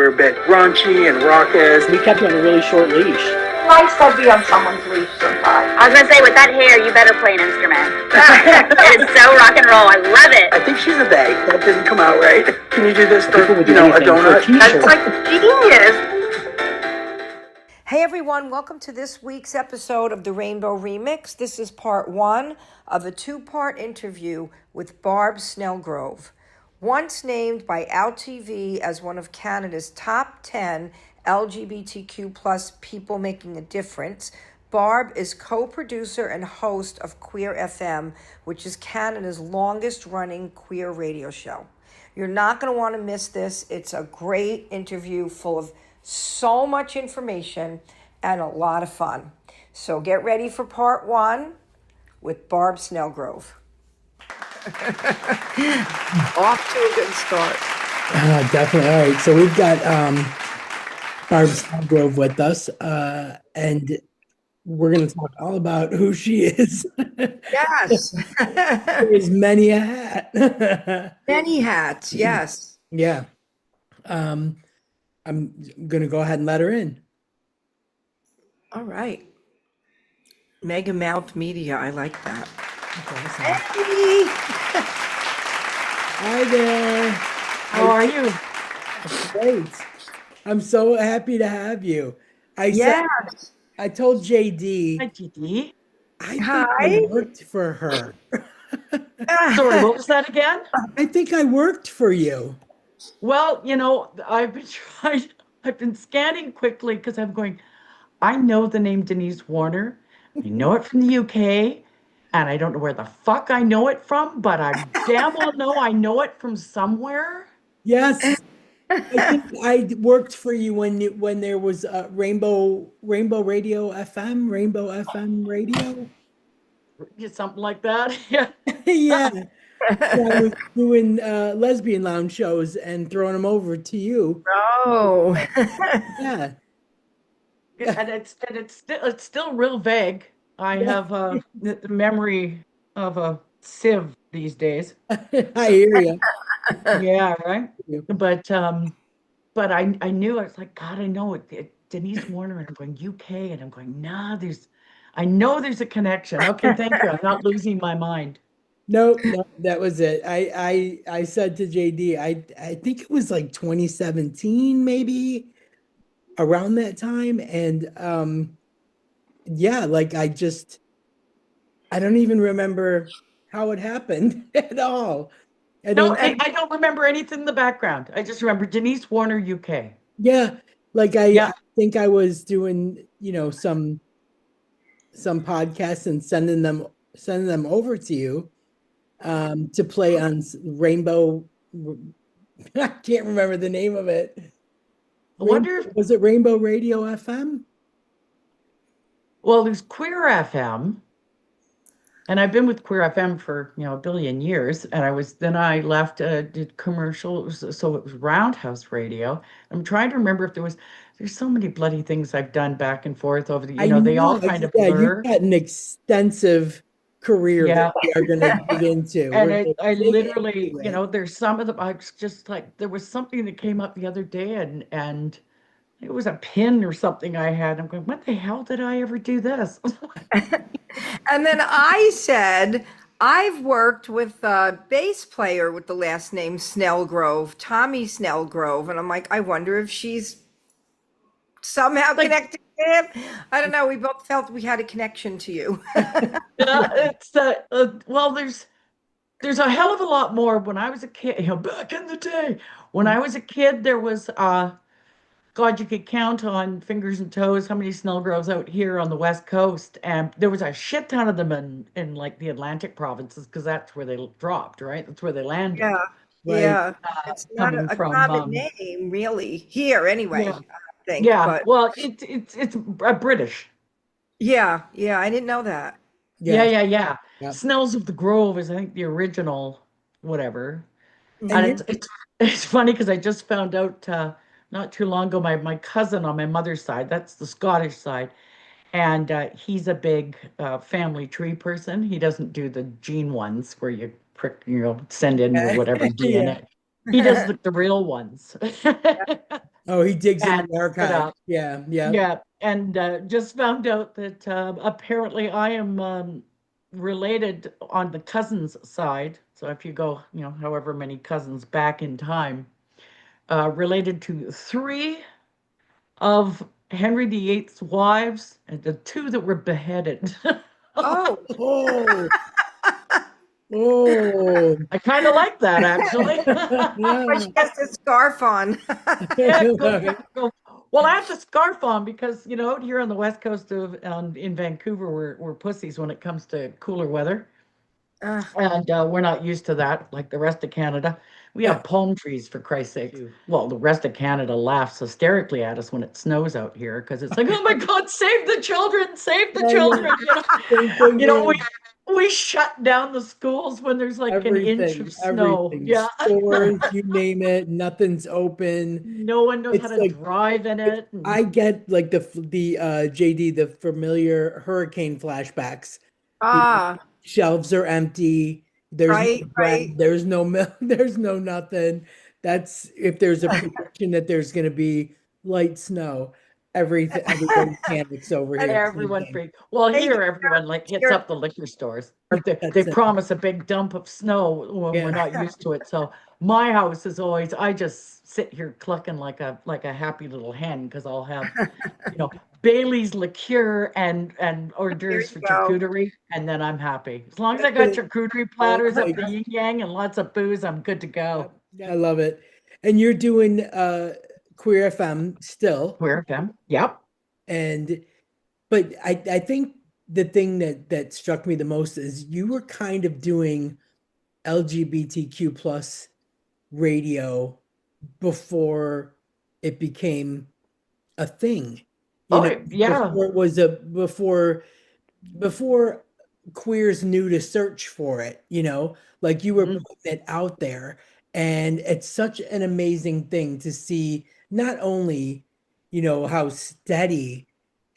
were a bit raunchy and raucous. We kept you on a really short leash. Nice to be on someone's leash sometimes. I was gonna say, with that hair, you better play an instrument. It is so rock and roll. I love it. I think she's a they. That didn't come out right. Can you do this? People would do a anything for a donut? t-shirt. That's like genius. Hey everyone, welcome to this week's episode of the Rainbow Remix. This is part one of a two-part interview with Barb Snelgrove. Once named by OutTV as one of Canada's top 10 LGBTQ plus people making a difference, Barb is co-producer and host of QueerFM, which is Canada's longest running queer radio show. You're not going to want to miss this. It's a great interview full of so much information and a lot of fun. So get ready for part one with Barb Snelgrove. Off to a good start. Definitely. All right. So we've got Barb Snelgrove with us, and we're going to talk all about who she is. Yes. There's many a hat. Many hats, yes. Yeah. I'm going to go ahead and let her in. All right. Mega Mouth Media, I like that. Okay, Hey! hi there. How are you? Great. I'm so happy to have you. Yes. I told JD. Hi, GD. I think Hi. I worked for her. Sorry, what was that again? I think I worked for you. Well, I've been scanning quickly because I'm going, I know the name Denise Warner. I know it from the UK, and I don't know where the fuck I know it from, but I damn well know I know it from somewhere. Yes. I think I worked for you when there was Rainbow Radio FM, Rainbow FM Radio. Something like that. Yeah. Yeah. I was doing lesbian lounge shows and throwing them over to you. Oh. Yeah. And it's still real vague. I have the memory of a sieve these days. I hear you. Yeah, right. Yeah. But I knew, I was like, God, I know it. Denise Warner, and I'm going UK, and I'm going, nah, I know there's a connection. Okay, thank you. I'm not losing my mind. No, that was it. I said to JD, I think it was like 2017, maybe around that time. And yeah, like I don't even remember how it happened at all. I don't remember anything in the background. I just remember Denise Warner, UK. Yeah, like I think I was doing, some podcasts and sending them over to you to play on Rainbow. I can't remember the name of it. I wonder if, was it Rainbow Radio FM? Well, there's QueerFM, and I've been with QueerFM for a billion years. And I left, did commercial, so it was Roundhouse Radio. I'm trying to remember if there's so many bloody things I've done back and forth over the, they all kind of blur. You've got an extensive career that we are going to dig into. And I literally, there's some of them, I was just like, there was something that came up the other day and it was a pin or something I had. I'm going, what the hell did I ever do this? And then I said, I've worked with a bass player with the last name Snelgrove, Tommy Snelgrove. And I'm like, I wonder if she's somehow connected to him. I don't know. We both felt we had a connection to you. Well, there's a hell of a lot more. When I was a kid, back in the day, when I was a kid, there was, God, you could count on fingers and toes how many Snelgroves out here on the West Coast. And there was a shit ton of them in like the Atlantic provinces, because that's where they dropped, right? That's where they landed. Yeah. Right. Yeah. It's not a common name, really, here anyway, I think. Yeah. But Well, it's British. yeah. I didn't know that. Yeah. Snells of the Grove is, I think, the original whatever. And it's funny because I just found out not too long ago, my cousin on my mother's side, that's the Scottish side, and he's a big family tree person. He doesn't do the gene ones where you send in your whatever DNA. He does the real ones. Oh, he digs in and the look it archive. up. Yeah, yeah. Yeah, and just found out that apparently I am related on the cousins side. So if you go, however many cousins back in time, related to three of Henry VIII's wives and the two that were beheaded. Oh, Oh, oh. I kind of like that, actually. but she has the scarf on. Yeah, go. Well, I have the scarf on because, out here on the west coast of in Vancouver, we're pussies when it comes to cooler weather. And we're not used to that like the rest of Canada. We have palm trees, for Christ's sake. Well, the rest of Canada laughs hysterically at us when it snows out here because it's like, oh my God, save the children, save the children. Same thing here. We shut down the schools when there's like an inch of snow. Everything. Yeah. Stores, you name it, nothing's open. No one knows It's how to drive in it. I get like the JD, the familiar hurricane flashbacks. Ah, Shelves are empty. There's right, no bread, right. there's no milk, there's no nothing. That's if there's a prediction that there's going to be light snow. Everybody panics over And here. everyone freaks. Well, Hey, here everyone like hits you're- up the liquor stores. They That's it. promise a big dump of snow when Yeah. we're not used to it. So my house is always, I just sit here clucking like a happy little hen because I'll have, Bailey's liqueur and hors d'oeuvres for you go. charcuterie, and then I'm happy. As long as I got charcuterie platters my of the yin yang and lots of booze, I'm good to go. I love it. And you're doing Queer FM still. QueerFM. Yep. But I think the thing that struck me the most is you were kind of doing LGBTQ plus radio before it became a thing. Yeah. Before it was before queers knew to search for it, like you were putting it out there. And it's such an amazing thing to see not only, how steady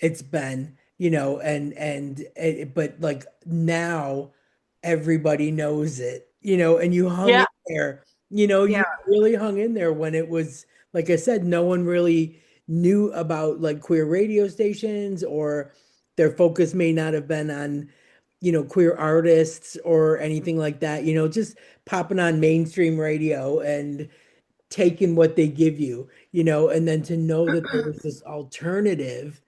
it's been, but like now everybody knows it, and you hung in there, you really hung in there when it was, like I said, no one really knew about like queer radio stations, or their focus may not have been on, queer artists or anything like that, just popping on mainstream radio and taking what they give you, and then to know that there was this alternative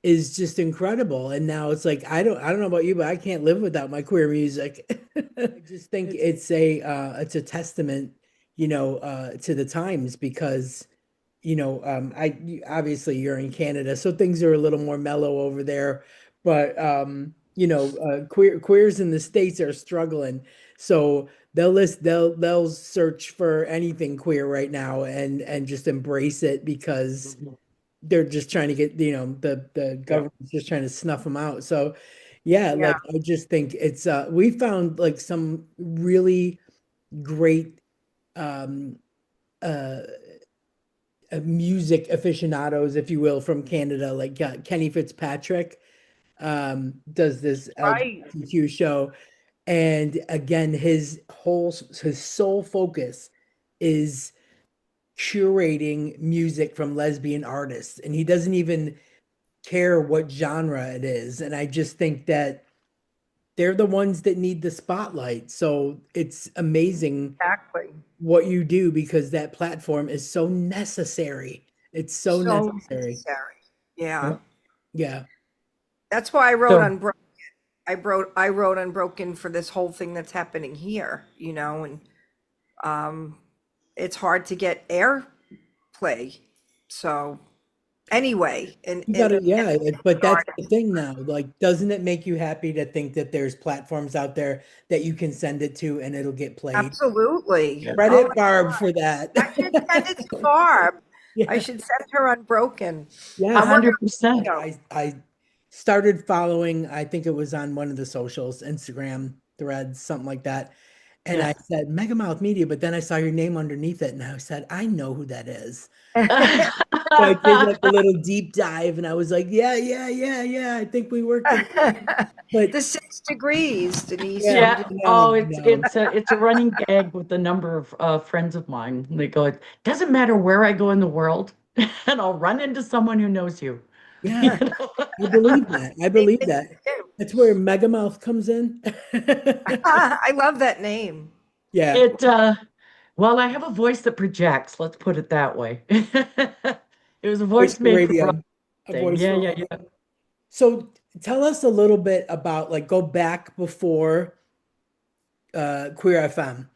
is just incredible. And now it's like, I don't know about you, but I can't live without my queer music. I just think it's a testament, to the times because, obviously you're in Canada, so things are a little more mellow over there, but, queers in the States are struggling. So they'll search for anything queer right now and just embrace it because they're just trying to get, the government's just trying to snuff them out. So like I just think it's we found like some really great music aficionados, if you will, from Canada, like Kenny Fitzpatrick does this LGBTQ show. And again, his sole focus is curating music from lesbian artists, and he doesn't even care what genre it is. And I just think that they're the ones that need the spotlight. So it's amazing what you do because that platform is so necessary. It's so necessary. Yeah. Yeah. That's why I wrote Unbroken. I wrote Unbroken for this whole thing that's happening here, and it's hard to get airplay. So anyway, but that's the thing now. Like, doesn't it make you happy to think that there's platforms out there that you can send it to and it'll get played? Absolutely. Credit Barb for that. I should send it to Barb. Yeah. I should send her Unbroken. Yeah, 100%. I started following, I think it was on one of the socials, Instagram, Threads, something like that. And I said, Megamouth Media, but then I saw your name underneath it and I said, I know who that is. So I did like a little deep dive and I was like, yeah, I think we worked. But the 6 degrees, Denise. Yeah. It's a running gag with a number of friends of mine. They go, it doesn't matter where I go in the world. and I'll run into someone who knows you. Yeah, You know? I believe that. I believe that. That's where Megamouth comes in. I love that name. Yeah, It well, I have a voice that projects, let's put it that way. It was a voice voice for made for radio. A broadcasting. voice Yeah, for yeah, radio. yeah. So tell us a little bit about like go back before Queer FM.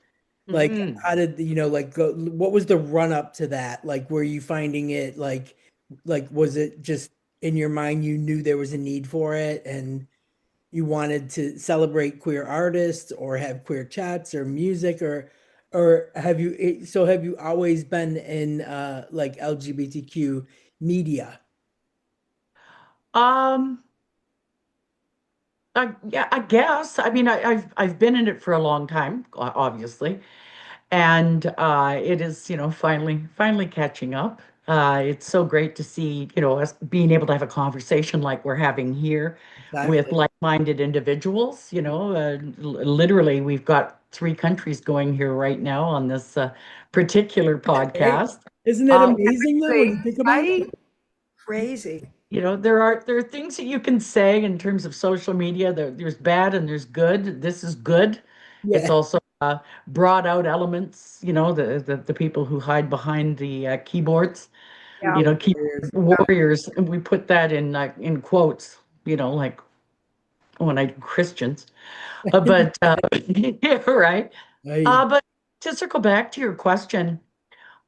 Like Hmm. how did like go what was the run up to that? Like were you finding it like was it just in your mind you knew there was a need for it and you wanted to celebrate queer artists or have queer chats or music or have you always been in like LGBTQ media? Um, yeah, I guess. I mean, I've been in it for a long time, obviously, and it is, finally catching up. It's so great to see, us being able to have a conversation like we're having here with Exactly. like-minded individuals. Literally, we've got three countries going here right now on this particular Right? podcast. Isn't it Uh, amazing though when you think about Right? it? Crazy. there are things that you can say in terms of social media. There's bad and there's good. This is good. It's Yeah. also brought out elements, the people who hide behind the keyboards, Yeah. keyboard warriors, and we put that in quotes, like when I do Christians. But yeah, right. Right. But to circle back to your question,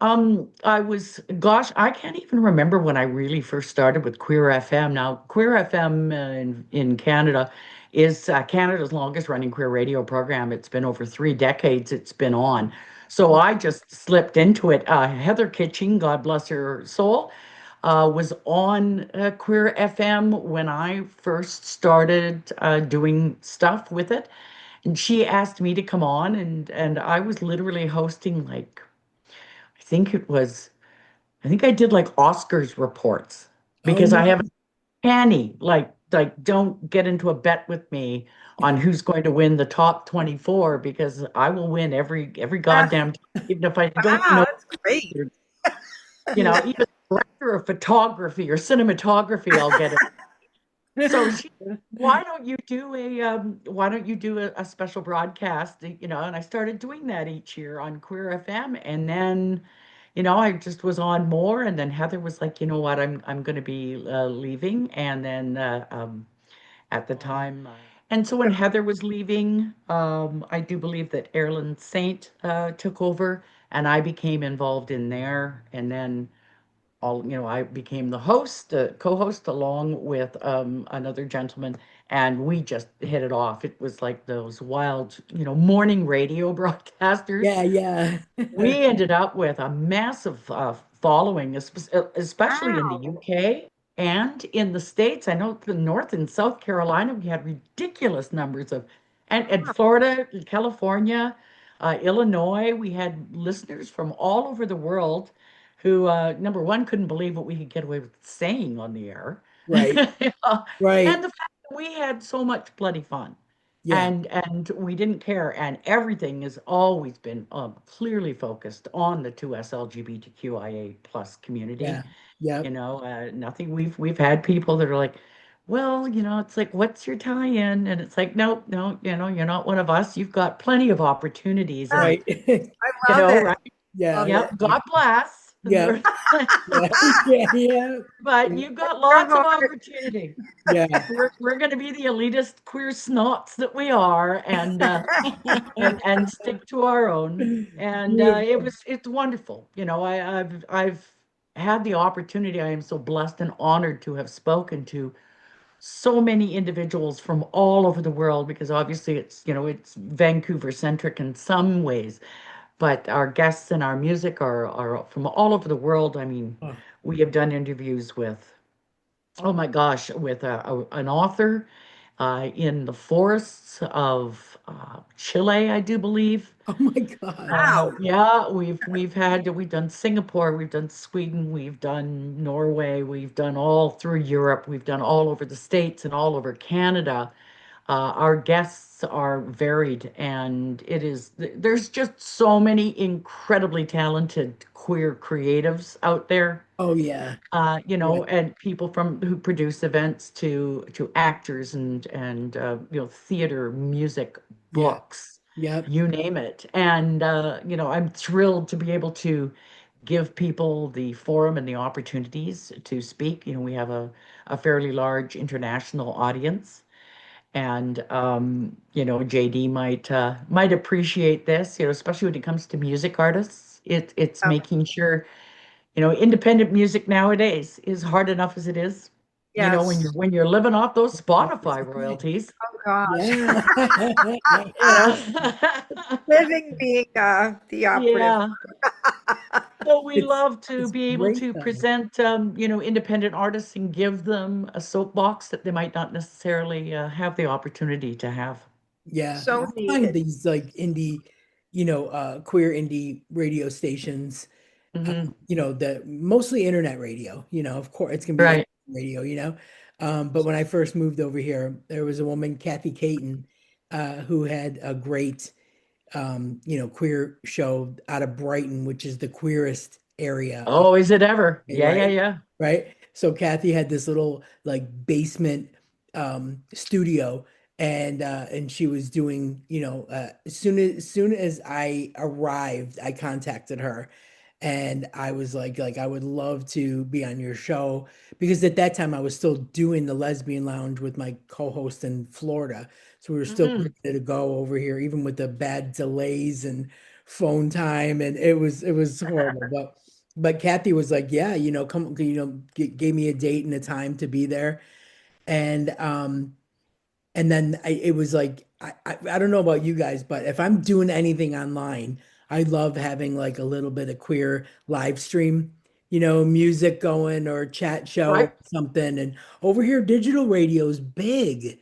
gosh, I can't even remember when I really first started with Queer FM. Now, Queer FM in Canada is Canada's longest running queer radio program. It's been over 3 decades it's been on. So I just slipped into it. Heather Kitching, God bless her soul, was on Queer FM when I first started doing stuff with it. And she asked me to come on, and I was literally hosting like I think it was, I think I did like Oscars reports Oh because I no. have a canny, like don't get into a bet with me on who's going to win the top 24 because I will win every Ah, goddamn time, even if I don't wow, know, that's great. Yeah. even director of photography or cinematography, I'll get it. So why don't you do a special broadcast, and I started doing that each year on Queer FM, and then I just was on more, and then Heather was like, you know what, I'm going to be leaving, and then at the time, and so when Heather was leaving, I do believe that Erland Saint took over, and I became involved in there, and then I became the host, co-host, along with another gentleman, and we just hit it off. It was like those wild, morning radio broadcasters. Yeah, yeah. We ended up with a massive following, especially in the Wow. UK and in the States. I know the North and South Carolina, we had ridiculous numbers of, and Florida, California, Illinois, we had listeners from all over the world who, number one, couldn't believe what we could get away with saying on the air. Right. And Right. the fact that we had so much bloody fun Yeah. and we didn't care, and everything has always been clearly focused on the 2S LGBTQIA plus community. Yeah. Yeah. Nothing. We've had people that are like, well, it's like, what's your tie-in? And it's like, nope, no, you're not one of us. You've got plenty of opportunities, Ah, and Right. I love it. right, Yeah. Love Yeah. yep, God bless. Yeah. Yeah. Yeah. Yeah. But Yeah. you've got Your lots of heart. opportunity. Yeah. We're going to be the elitist queer snots that we are, and and stick to our own. And Beautiful. it's wonderful. I've had the opportunity. I am so blessed and honored to have spoken to so many individuals from all over the world because obviously it's Vancouver centric in some ways, but our guests and our music are from all over the world. I mean, Oh, we have done interviews with, oh my gosh, with an author in the forests of Chile, I do believe. oh my God. Wow. Yeah, we've done Singapore, we've done Sweden, we've done Norway, we've done all through Europe, we've done all over the States and all over Canada. Our guests are varied, and there's just so many incredibly talented queer creatives out there. Oh yeah. Yeah. And people from who produce events to actors and theater, music, Yeah. books, Yep. you name it. And I'm thrilled to be able to give people the forum and the opportunities to speak. We have a fairly large international audience. And JD might appreciate this, especially when it comes to music artists. It's Oh, making sure, independent music nowadays is hard enough as it is. When yes. you're living off those That's Spotify right. royalties, Oh gosh. Yeah. you know. Living being the operative. Yeah. So we It's love to it's be able great to though. present, independent artists and give them a soapbox that they might not necessarily have the opportunity to have. Yeah. So I find needed. these like indie, queer indie radio stations, Hmm. the mostly internet radio, of course it's gonna be internet Right. radio. But when I first moved over here, there was a woman, Kathy Caton, who had a great queer show out of Brighton, which is the queerest area of Oh, is it ever? Yeah, yeah, right? yeah. Right. So Kathy had this little like basement studio and she was doing, as soon as I arrived, I contacted her and I was like I would love to be on your show because at that time I was still doing the lesbian lounge with my co-host in Florida. So we were still Hmm. getting to go over here, even with the bad delays and phone time, and it was horrible. But Kathy was like, yeah, come, gave me a date and a time to be there. And then it was like, I don't know about you guys, but if I'm doing anything online, I love having like a little bit of queer live stream, music going or chat show or Right. something. And over here, digital radio is big.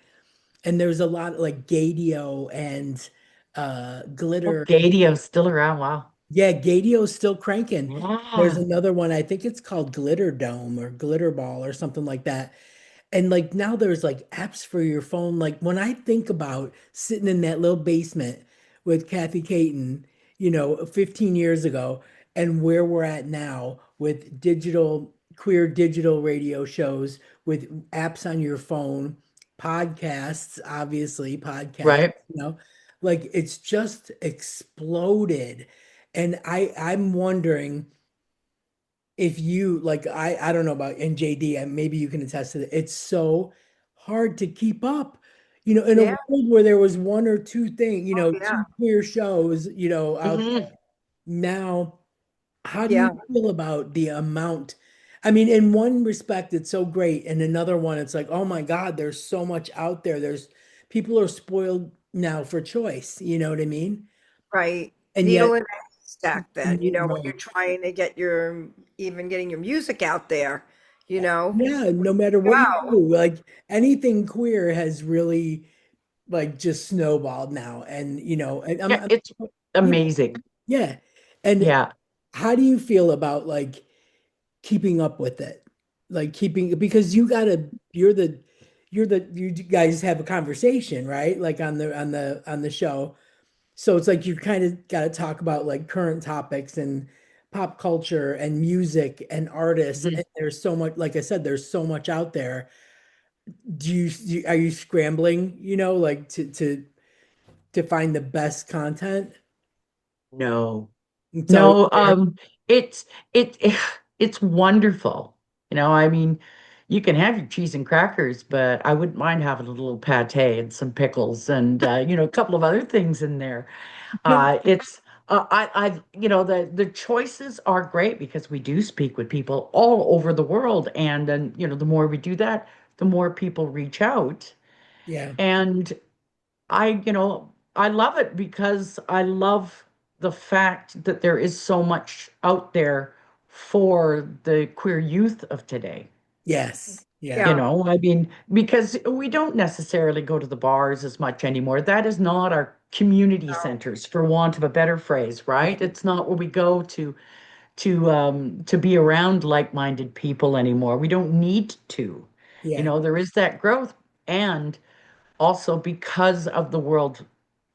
And there's a lot like Gadio and Oh, Glitter. Gadio's still around. Wow. Yeah, Gadio's still cranking. There's Yeah. another one, I think it's called Glitter Dome or Glitter Ball or something like that. And like now there's like apps for your phone. Like when I think about sitting in that little basement with Kathy Caton, 15 years ago, and where we're at now with queer digital radio shows, with apps on your phone, podcasts, obviously, podcasts, Right. like it's just exploded. And I'm wondering if you like I don't know about NJD, and maybe you can attest to that. It's so hard to keep up. In a Yeah. world where there was one or two Oh yeah. two queer shows, out Hmm. now, how do you Yeah. feel about the amount? I mean, in one respect, it's so great. In another one, it's like, oh my God, there's so much out there. There's people are spoiled now for choice. You know what I mean? Right. And Needle yet, in a haystack then, when you're right. trying to get even getting your music out there, you know. Yeah, no matter what you Wow. do, like anything queer has really like just snowballed now. And and Yeah, it's yeah, amazing. yeah. And Yeah. how do you feel about like keeping up with it? Like keeping because you guys have a conversation, right? Like on the show. So it's like you kind of got to talk about like current topics and pop culture and music and artists. Mhm. And there's so much, like I said, there's so much out there. Are you scrambling, like to find the best content? No. It's always No, there. it's it it's wonderful. I mean, you can have your cheese and crackers, but I wouldn't mind having a little pate and some pickles and a couple of other things in there. It's the choices are great because we do speak with people all over the world, and then the more we do that, the more people reach out, Yeah. and I love it because I love the fact that there is so much out there for the queer youth of today. Yes. Yeah. Yeah. I mean, because we don't necessarily go to the bars as much anymore. That is not our community centers, for want of a better phrase, right? Right. It's not where we go to be around like-minded people anymore. We don't need to. Yeah. There is that growth, and also because of the world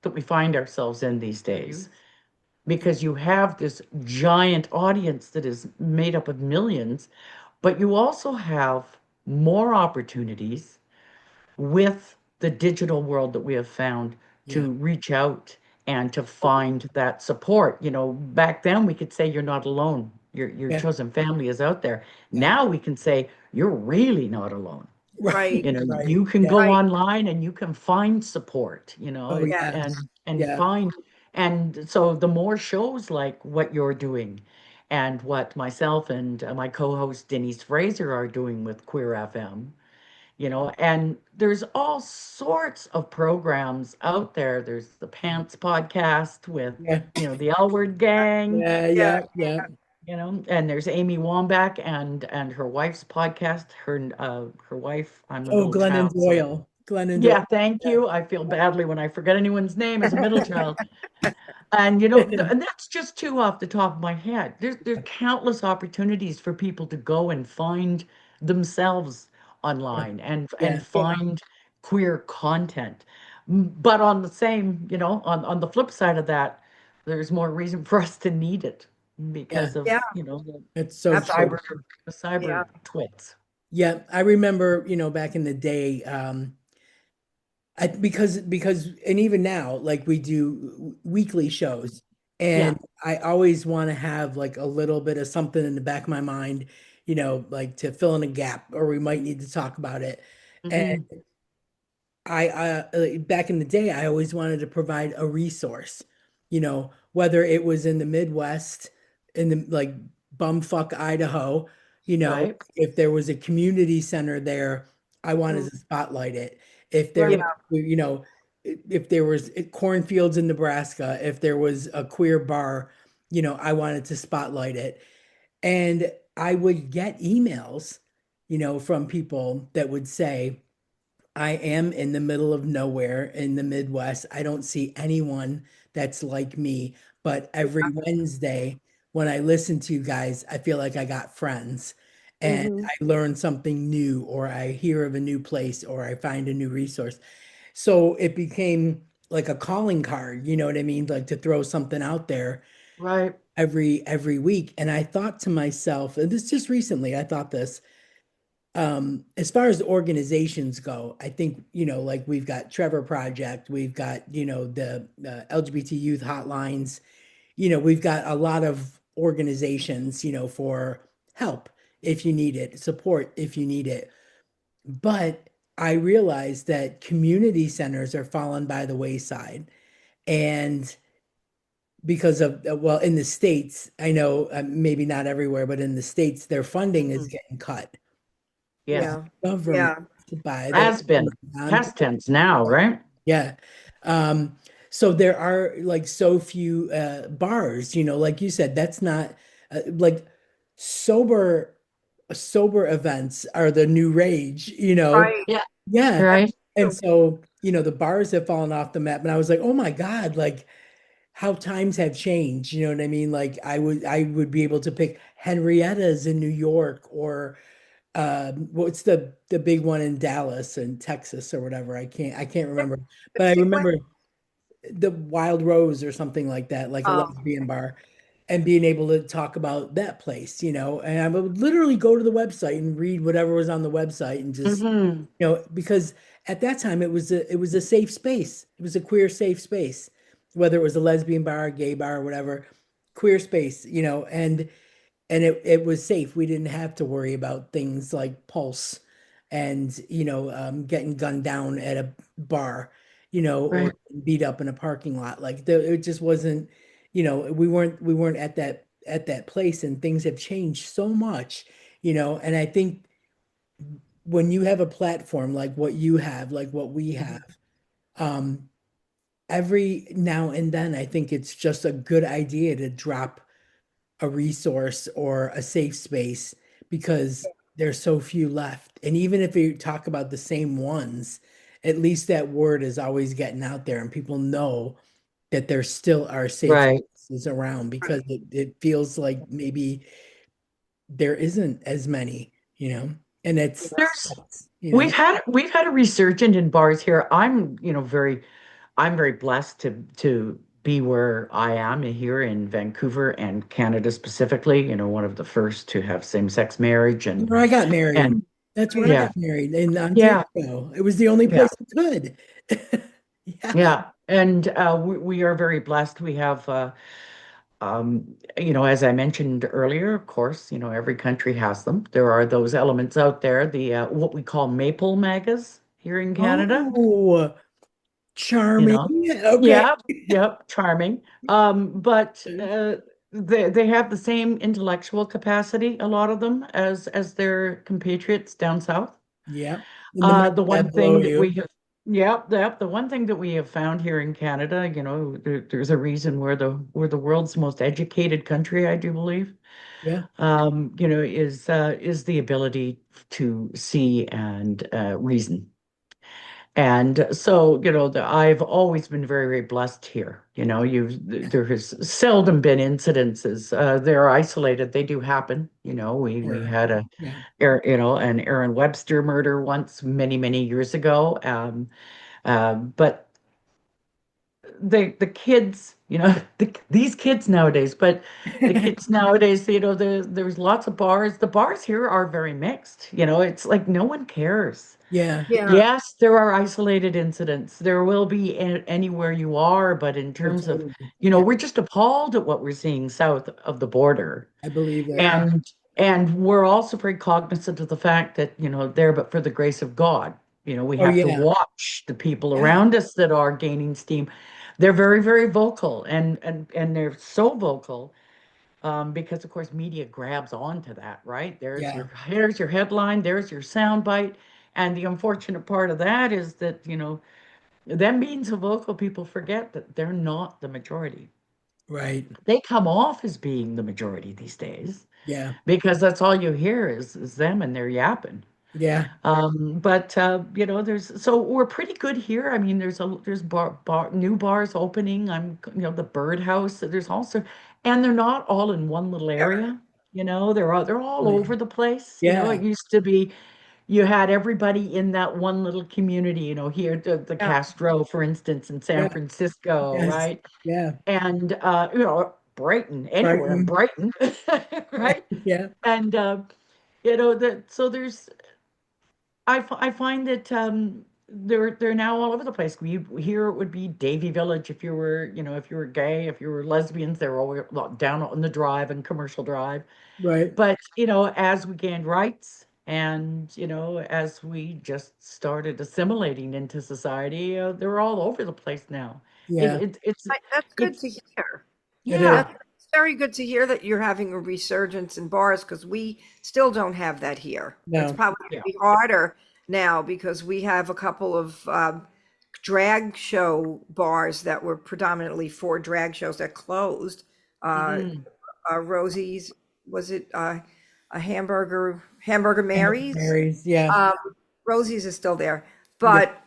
that we find ourselves in these days. Because you have this giant audience that is made up of millions, but you also have more opportunities with the digital world that we have found to reach out and to find that support. You know, back then we could say you're not alone. Your Yeah. chosen family is out there. Now we can say you're really not alone. Right. You know, Right. you can Yeah. go online and you can find support, you know, Oh, yeah. and Yeah. find, and so the more shows like what you're doing and what myself and my co-host Denise Fraser are doing with Queer FM, you know, and there's all sorts of programs out there. There's the Pants podcast with, Yeah. you know, the L Word Gang, Yeah. Yeah. Yeah. you know, and there's Amy Wambach and her wife's podcast. Her wife, I'm a Oh, middle Glennon child, so Doyle. Glennon Doyle. yeah, thank Yeah. you. I feel badly when I forget anyone's name as a middle child. And you know, and that's just two off the top of my head. There's countless opportunities for people to go and find themselves online Yeah. and find queer content. But on the same, you know, on the flip side of that, there's more reason for us to need it Yeah. because of, you know, It's so true. the cyber twits. Yeah. I remember, back in the day, because and even now, like we do weekly shows, Yeah. and I always want to have like a little bit of something in the back of my mind, like to fill in a gap, or we might need to talk about it. And Hmm. back in the day, I always wanted to provide a resource, whether it was in the Midwest, in the like bumfuck Idaho, Right. if there was a community center there, I wanted to spotlight it. If there, Yeah. if there was cornfields in Nebraska, if there was a queer bar, I wanted to spotlight it. And I would get emails, from people that would say, I am in the middle of nowhere in the Midwest. I don't see anyone that's like me. But every Wednesday, when I listen to you guys, I feel like I got friends and I learn something new, or I hear of a new place, or I find a new resource. So it became like a calling card, you know what I mean? Like to throw something out there Right. every week. And I thought to myself, and this just recently, I thought this, as far as organizations go, I think, like we've got Trevor Project, we've got, the LGBT youth hotlines, we've got a lot of organizations, for help if you need it, support if you need it. But I realized that community centers are falling by the wayside. And because of, well, in the States, I know maybe not everywhere, but in the States, their funding is getting cut. Yes. Government by the Has been past nonprofit. tense now, right? Yeah. So there are like so few bars, like you said, that's not like sober sober events are the new rage, Yeah. Yeah. Right. And so, the bars have fallen off the map. And I was like, oh my God, like how times have changed. You know what I mean? Like I would be able to pick Henrietta's in New York, or what's the big one in Dallas and Texas or whatever. I can't remember. But I remember the Wild Rose or something like that, like a lesbian bar, and being able to talk about that place, and I would literally go to the website and read whatever was on the website and just, Hmm. because at that time it was a safe space. It was a queer safe space, whether it was a lesbian bar, gay bar, whatever, queer space, and it was safe. We didn't have to worry about things like Pulse and, getting gunned down at a bar, Right. or beat up in a parking lot. Like it just wasn't, we weren't at that place, and things have changed so much, and I think when you have a platform like what you have, like what we have, um, every now and then I think it's just a good idea to drop a resource or a safe space, because there's so few left. And even if you talk about the same ones, at least that word is always getting out there and people know that there still are safe Right. spaces around, because it feels like maybe there isn't as many, and it's, There's you know, we've had a resurgence in bars here. I'm very blessed to be where I am here in Vancouver and Canada specifically, one of the first to have same-sex marriage where I got married. and That's where I yeah, got married in yeah, Ontario. It was the only yeah. place I could. Yeah. Yeah, and we are very blessed. We have, as I mentioned earlier, of course, every country has them. There are those elements out there, the what we call maple magas here in Canada. Oh, You charming. know, Okay. yeah, yep, charming. But they have the same intellectual capacity, a lot of them, as their compatriots down south. Yeah. In the middle The one that blow thing that we you. have, yeah, the one thing that we have found here in Canada, there's a reason we're the world's most educated country, I do believe. Yeah. Is the ability to see and reason. And so, I've always been very, very blessed here. There has seldom been incidences. They're isolated. They do happen. We Sure. had Yeah. an Aaron Webster murder once many, many years ago. But the kids, these kids nowadays, but the kids nowadays, there's lots of bars. The bars here are very mixed. It's like no one cares. Yeah. Yeah. Yes, there are isolated incidents. There will be anywhere you are, but in Oh, terms of, totally. Yeah. we're just appalled at what we're seeing south of the border. I believe that. Yeah. And we're also very cognizant of the fact that, there but for the grace of God. We Oh, have to yeah. watch the people Yeah. around us that are gaining steam. They're very, very vocal and they're so vocal because of course media grabs onto that, right? Yeah. Here's your headline, there's your soundbite. And the unfortunate part of that is that, them being so vocal, people forget that they're not the majority. Right. They come off as being the majority these days Yeah. because that's all you hear is them and they're yapping. Yeah. But so we're pretty good here. I mean, there's new bars opening. The Birdhouse. There's also, and they're not all in one little area. They're all over the place. Yeah. It used to be you had everybody in that one little community. Here the Yeah. Castro, for instance, in San Yeah. Francisco, Yes. right? Yeah. And Brighton, anywhere in Brighton. Brighton, right? Yeah. And that so there's I find that they're now all over the place. Here it would be Davie Village if you were gay, if you were lesbians, they're all down on the drive and Commercial Drive. Right. But as we gained rights and as we just started assimilating into society, they're all over the place now. Yeah. That's good It's to hear. It yeah. is. That's very good to hear that you're having a resurgence in bars because we still don't have that here. It's No. probably going to be harder now because we have a couple of drag show bars that were predominantly for drag shows that closed. Mhm. Rosie's, was it a Hamburger Mary's? Mary's. Yeah. Rosie's is still there. But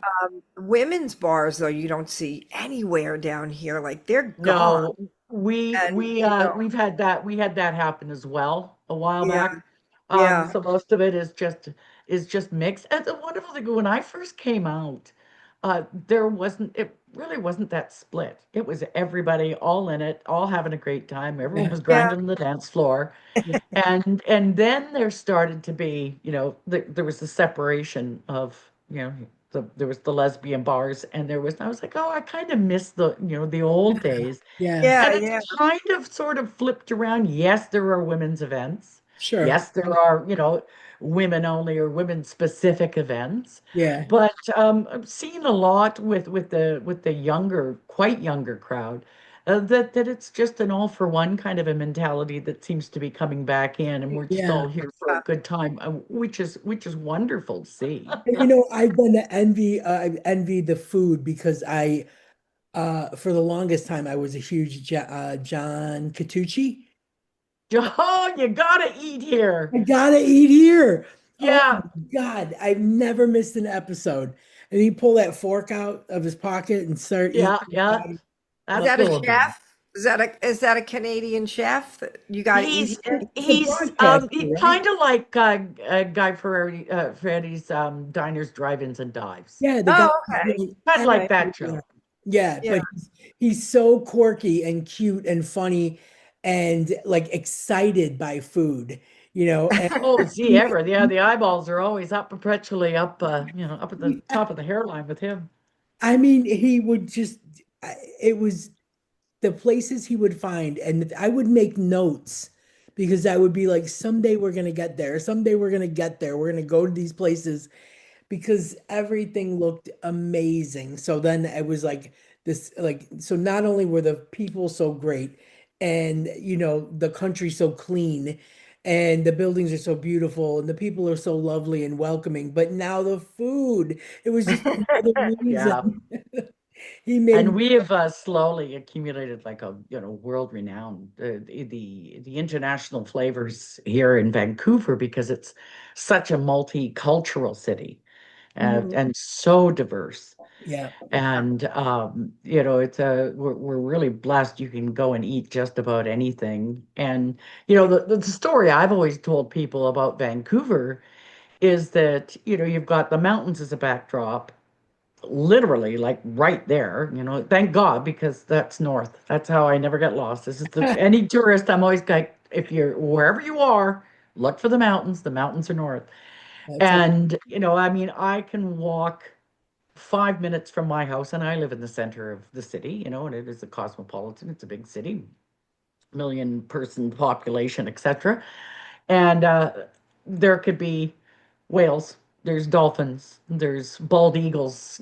women's bars, though, you don't see anywhere down here. Like they're gone. No, we And, we you know, we've had that happen as well a while yeah, back. yeah, So most of it is just mixed. And the wonderful thing, when I first came out, it really wasn't that split. It was everybody all in it, all having a great time. Everyone Yeah. was yeah, grinding on the dance floor. And then there started to be, there was the separation of, there was the lesbian bars and I was like, oh, I kind of miss the old days. Yeah. yeah, And it's yeah, kind of sort of flipped around. Yes, there are women's events. Sure. Yes, there are, women only or women specific events. Yeah. But I've seen a lot with the younger, quite younger crowd, that it's just an all for one kind of a mentality that seems to be coming back in, and we're just Yeah. all here for a good time, which is wonderful to see. And, I've been I've envied the food because for the longest time, I was a huge John Catucci. Oh, you gotta eat here. I gotta eat here. Oh Yeah, my God, I've never missed an episode. And he pull that fork out of his pocket and start eating. yeah, yeah. Is That's that a cool. chef? Is that a Canadian chef? You got to eat He's here? broadcaster, he's right? kind of like Guy Fieri's Diners, Drive-ins, and Dives. Yeah, the guy. Oh, okay. Kind of like Okay. that show. Yeah, Yeah. but he's so quirky and cute and funny and like excited by food, and Oh, is he he, ever? Yeah, the eyeballs are always up perpetually up, up at the top of the hairline with him. I mean, he would just, it was the places he would find, and I would make notes because I would be like, someday we're gonna get there. Someday we're gonna get there. We're gonna go to these places because everything looked amazing. So then it was like this, like, so not only were the people so great and, the country so clean and the buildings are so beautiful and the people are so lovely and welcoming, but now the food, it was just another Yeah. reason he made. And we have slowly accumulated like a world renowned the international flavors here in Vancouver because it's such a multicultural city and so diverse. Yeah. And it's we're really blessed. You can go and eat just about anything. And the story I've always told people about Vancouver is that you've got the mountains as a backdrop, literally like right there, thank God, because that's north. That's how I never get lost. This is any tourist, I'm always like, if you're wherever you are, look for the mountains. The mountains are north. That's a, And I mean, I can walk 5 minutes from my house, and I live in the center of the city, and it is a cosmopolitan, it's a big city, million person population, etc. And there could be whales, there's dolphins, there's bald eagles.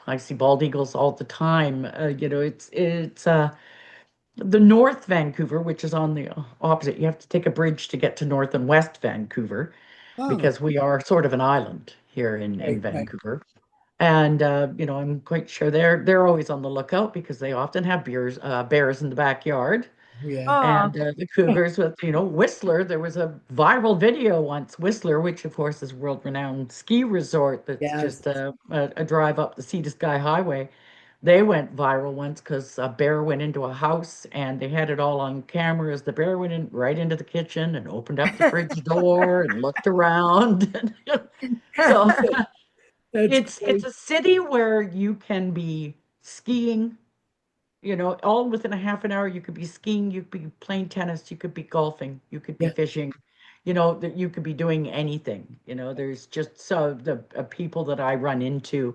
I see bald eagles all the time. It's the North Vancouver, which is on the opposite. You have to take a bridge to get to North and West Vancouver oh, because we are sort of an island here in right. Vancouver. And I'm quite sure they're always on the lookout because they often have bears in the backyard. Yeah. Oh, And the Cougars with, Whistler. There was a viral video once, Whistler, which of course is a world-renowned ski resort that's Yes. just a drive up the Sea to Sky Highway. They went viral once because a bear went into a house and they had it all on cameras. The bear went in right into the kitchen and opened up the fridge door and looked around. So That's it's great. a city where you can be skiing, all within a half an hour. You could be skiing, you could be playing tennis, you could be golfing, you could be Yeah. fishing, that you could be doing anything. There's just so the people that I run into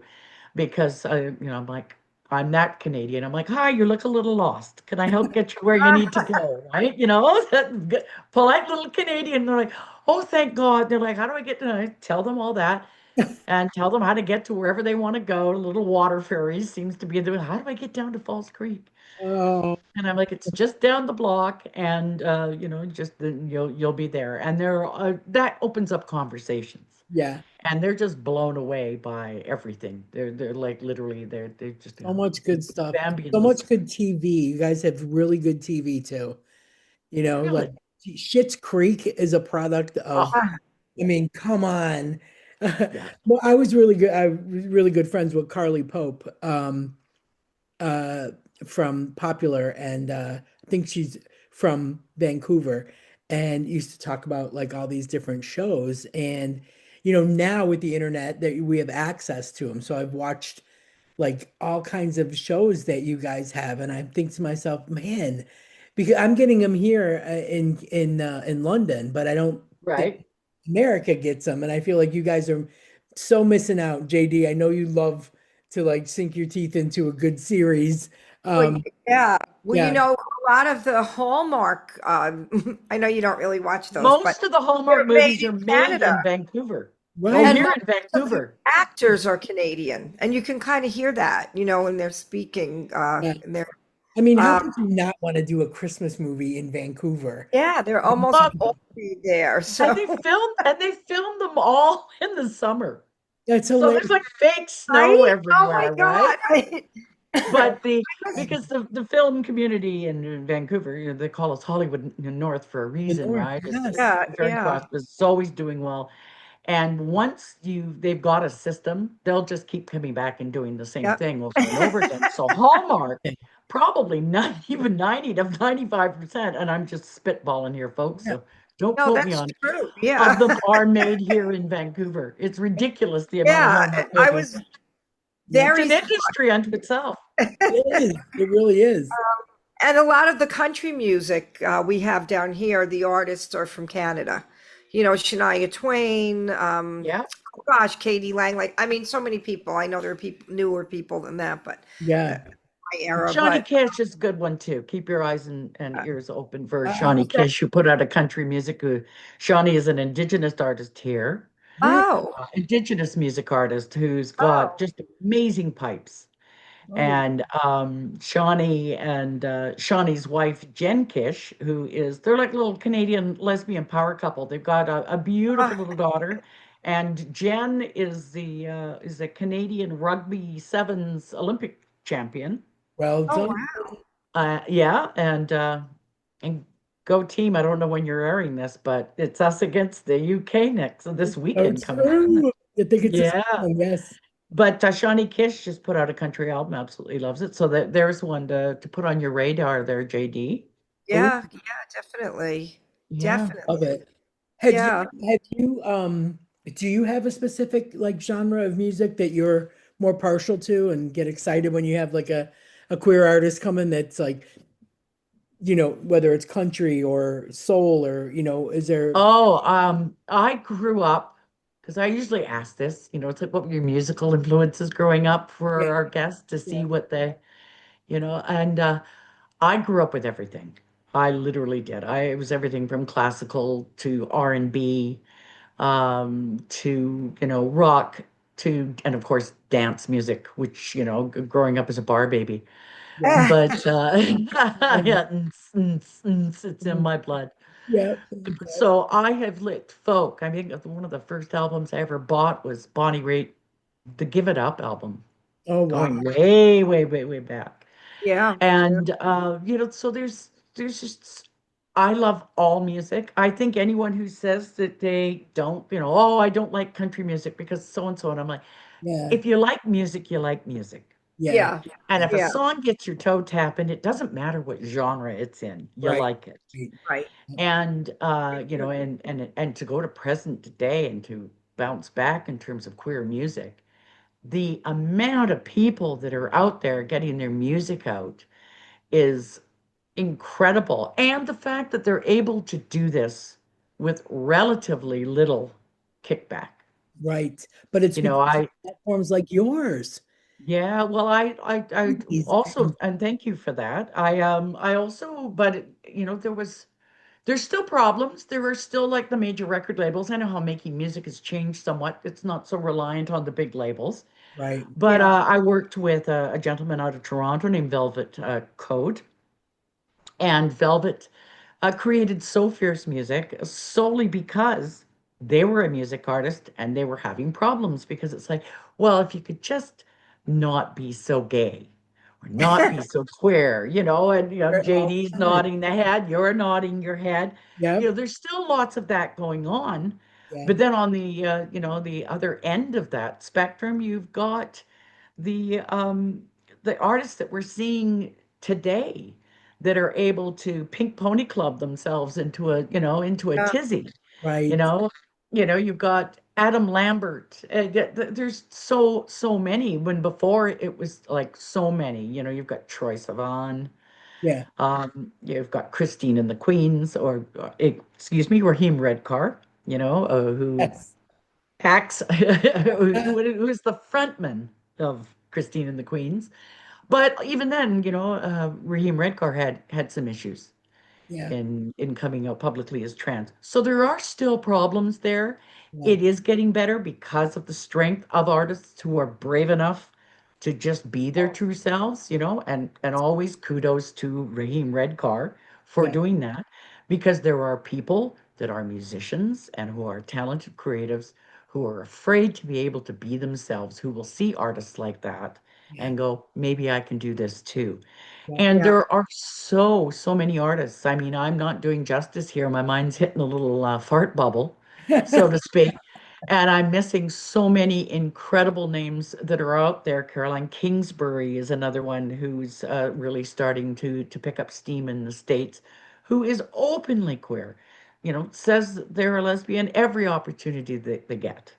because I'm like, I'm that Canadian. I'm like, hi, you look a little lost. Can I help get you where you need to go? Right? That polite little Canadian. They're like, oh, thank God. They're like, how do I get to I tell them all that? And tell them how to get to wherever they want to go. Little water ferries seems to be the how do I get down to Falls Creek? Oh, And I'm like, it's just down the block, and just you'll be there. And that opens up conversations, yeah. and they're just blown away by everything. They're like literally they're just So much good stuff. Bambi in So the much sky. good TV. You guys have really good TV too. Like Really? Schitt's Creek is a product of, Oh, I mean, come on. yeah. Well, I was really good friends with Carly Pope, uh, from Popular, and I think she's from Vancouver, and used to talk about like all these different shows. And now with the internet that we have access to them, so I've watched like all kinds of shows that you guys have, and I think to myself, man, because I'm getting them here in London, but I don't think Right. America gets them, and I feel like you guys are so missing out. JD, I know you love to like sink your teeth into a good series. well, Um, yeah. Well, yeah, a lot of the Hallmark, I know you don't really watch those, but Most of the Hallmark they're made movies in are made Canada. in Vancouver. Oh, right. And here most in of the Vancouver. actors are Canadian, and you can kind of hear that, when they're speaking. Yeah. And they're, I mean, how um, could you not want to do a Christmas movie in Vancouver? yeah, they're almost Well, all there. and So, they filmed them all in the summer. That's So there's hilarious. like fake snow right? Oh my everywhere, right? God. But because the film community in Vancouver, they call us Hollywood North for a The reason, North, right? yes. Yeah, Very yeah. prosperous, it's always doing well. And once they've got a system, they'll just keep coming back and doing the same Yep. thing over and over again. So Hallmark, probably not even 90 to 95%, and I'm just spitballing here, folks, so don't No, quote me that's on it, true. of Yeah. them are made here in Vancouver. It's ridiculous the amount of Yeah. Hallmark I movies. was It's very an industry unto itself. It is. It really is. And a lot of the country music we have down here, the artists are from Canada. You know, Shania Twain, Yeah. oh gosh, Katie Lang. Like, I mean, so many people. I know there are people, newer people than that, but Yeah. my era. Johnny But Cash is a good one too. Keep your eyes and uh, ears open for I Shawnee was Cash, who put out a country music. Shawnee is an Indigenous artist here, really. oh, Indigenous music artist who's got oh, just amazing pipes. Oh, And Shawnee and Shawnee's wife, Jen Kish, they're like a little Canadian lesbian power couple. They've got a beautiful ah, little daughter. And Jen is a Canadian rugby sevens Olympic champion. well oh done. wow. Yeah, and go team. I don't know when you're airing this, but it's us against the UK this So weekend coming up, isn't it? true. I think it's a Yeah. song, yes. But Shawnee Kish just put out a country album, absolutely loves it. So there's one to put on your radar there, JD. Oh, Yeah, yeah, definitely, Yeah. love definitely. it. Have you Yeah. have you do you have a specific like genre of music that you're more partial to and get excited when you have like a queer artist coming that's like, whether it's country or soul or, is there Oh, I grew up because I usually ask this, it's like what were your musical influences growing up yeah, for our guests to yeah, see what and I grew up with everything. I literally did. It was everything from classical to R&B, to, rock to, and of course, dance music, which, growing up as a bar baby. yeah, But um, yeah, it's in my blood. yeah, So I have lit folk. I mean, one of the first albums I ever bought was Bonnie Raitt, the Give It Up album, oh wow, going way, way, way, way back. Yeah. And so there's just I love all music. I think anyone who says that they don't, oh, I don't like country music because so and so, and I'm like, yeah, if you like music, you like music. yeah, Yeah. And if a Yeah. song gets your toe tapping, it doesn't matter what genre it's in, you right, like it. right, Right. And and to go to present day and to bounce back in terms of queer music, the amount of people that are out there getting their music out is incredible. And the fact that they're able to do this with relatively little kickback. right. But it's You know, because of I, platforms like yours. yeah, well, I These- also, and thank you for that. I also, but there's still problems. There are still like the major record labels. I know how making music has changed somewhat. It's not so reliant on the big labels. Right, But Yeah. I worked with a gentleman out of Toronto named Velvet Code, and Velvet created So Fierce music solely because they were a music artist and they were having problems because it's like, well, if you could just not be so gay or not be so queer, and all JD's the time. nodding the head, you're nodding your head. Yep, There's still lots of that going on. yeah, But then on the other end of that spectrum, you've got the the artists that we're seeing today that are able to pink pony club themselves into a Yeah. tizzy. you right, know you've got Adam Lambert. There's so many, when before it was like so many. You've got Troy Sivan, yeah, you've got Christine and the Queens, or excuse me, Raheem Redcar, who yes, acts who's the frontman of Christine and the Queens. But even then, Raheem Redcar had some issues yeah, in coming out publicly as trans. So there are still problems there. yeah, It is getting better because of the strength of artists who are brave enough to just be their true selves, and always kudos to Raheem Redcar for yeah, doing that, because there are people that are musicians and who are talented creatives who are afraid to be able to be themselves, who will see artists like that yeah, and go, maybe I can do this too. yeah, And Yeah. there are so many artists. I mean, I'm not doing justice here. My mind's hitting a little fart bubble, so to speak. And I'm missing so many incredible names that are out there. Caroline Kingsbury is another one who's really starting to pick up steam in the States, who is openly queer, says they're a lesbian every opportunity that they get.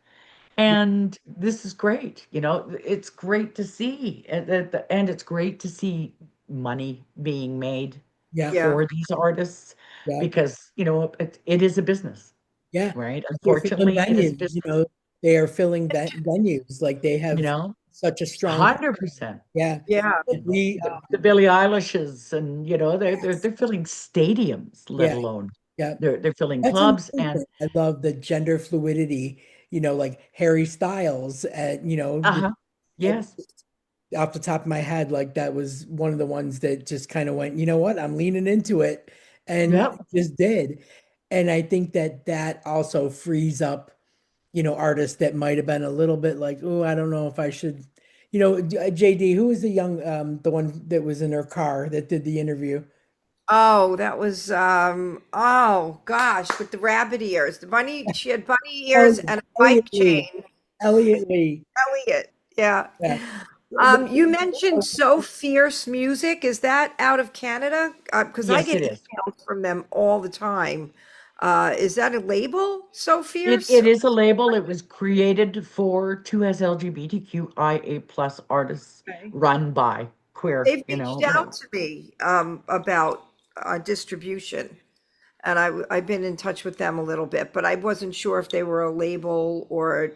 And this is great, it's great to see. And it's great to see money being made Yeah. Yeah. for these artists Yeah. because, it is a business, Yeah. right? They're filling Unfortunately, it is a venues, business, they are filling venues. Like they you have know, such a strong, 100%. yeah. Yeah. We, The Billie Eilishes and, they're filling stadiums, let yeah, alone yeah. they're filling That's clubs another and thing. I love the gender fluidity, like Harry Styles, and yes. off the top of my head, like that was one of the ones that just kind of went, you know what, I'm leaning into it, and Yep. just did. And I think that also frees up, artists that might have been a little bit like, oh, I don't know if I should, JD, who was the young, the one that was in her car that did the interview? Oh, that was oh gosh, with the rabbit ears. She had bunny ears Elliot, and a Elliot bike Lee. chain. Elliot Lee. Elliot. Yeah. Yeah. You mentioned So Fierce Music. Is that out of Canada? Because I Yes, get it is. emails from them all the time. Is that a label, So It, Fierce? it is a label. It was created for 2S LGBTQIA plus artists, Okay. run by queer, They've reached out to me about distribution, and I've been in touch with them a little bit, but I wasn't sure if they were a label or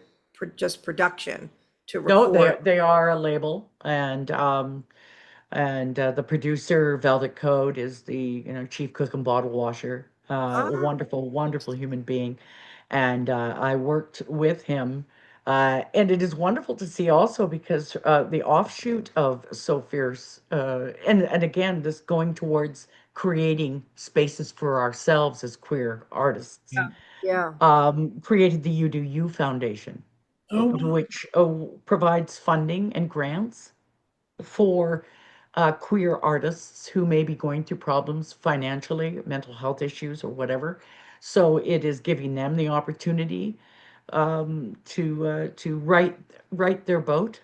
just production to No, they record. they are a label, and the producer Velvet Code is the chief cook and bottle washer, a Ah, wonderful, wonderful human being, and I worked with him, and it is wonderful to see also because the offshoot of So Fierce, and again this going towards creating spaces for ourselves as queer artists, yeah. created the You Do You Foundation, Oh, which provides funding and grants for queer artists who may be going through problems financially, mental health issues, or whatever. So it is giving them the opportunity to write their boat,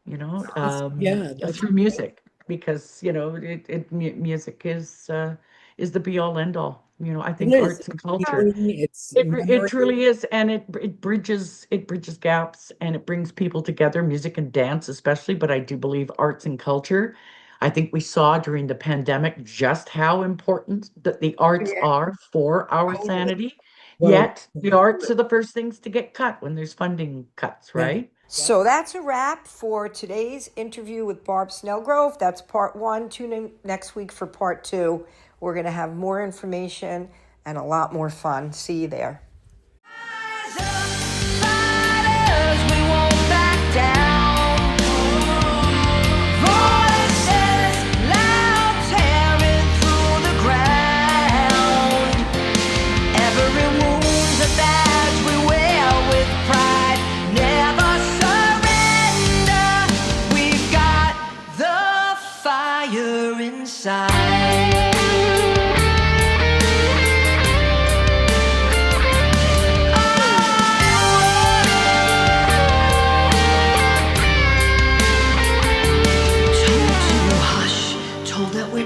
yeah, that's through music, because music is the be all end all. I it think is. arts and It's culture, healing, it's it memory. truly is, and it bridges gaps, and it brings people together, music and dance especially, but I do believe arts and culture. I think we saw during the pandemic just how important that the arts Yeah. are for our Totally. sanity. What a, Yet the arts are the first things to get cut when there's funding cuts, yeah. right? So that's a wrap for today's interview with Barb Snelgrove. That's part one. Tune in next week for part two. We're going to have more information and a lot more fun. See you there.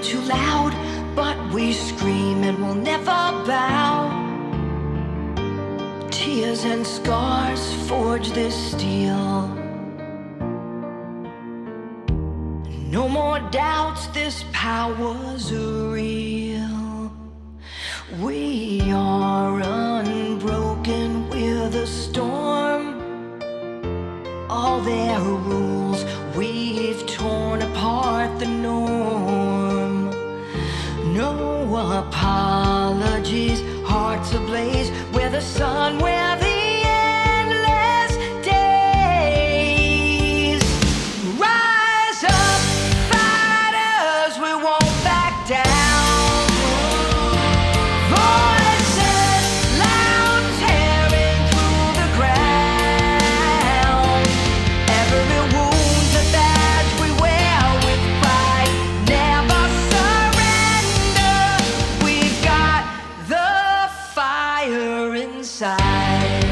Too loud, but we scream and we'll never bow. Tears and scars forge this steel. No more doubts, this power's real. We are unbroken, we're the storm. All their rules, we've torn apart the norm. No apologies, hearts ablaze, we're the sun, we're the endless days. Rise up, fighters, we won't back down. Voices loud, tearing through the ground. Every wound's a badge we wear with pride. Never surrender. We've got the fire inside.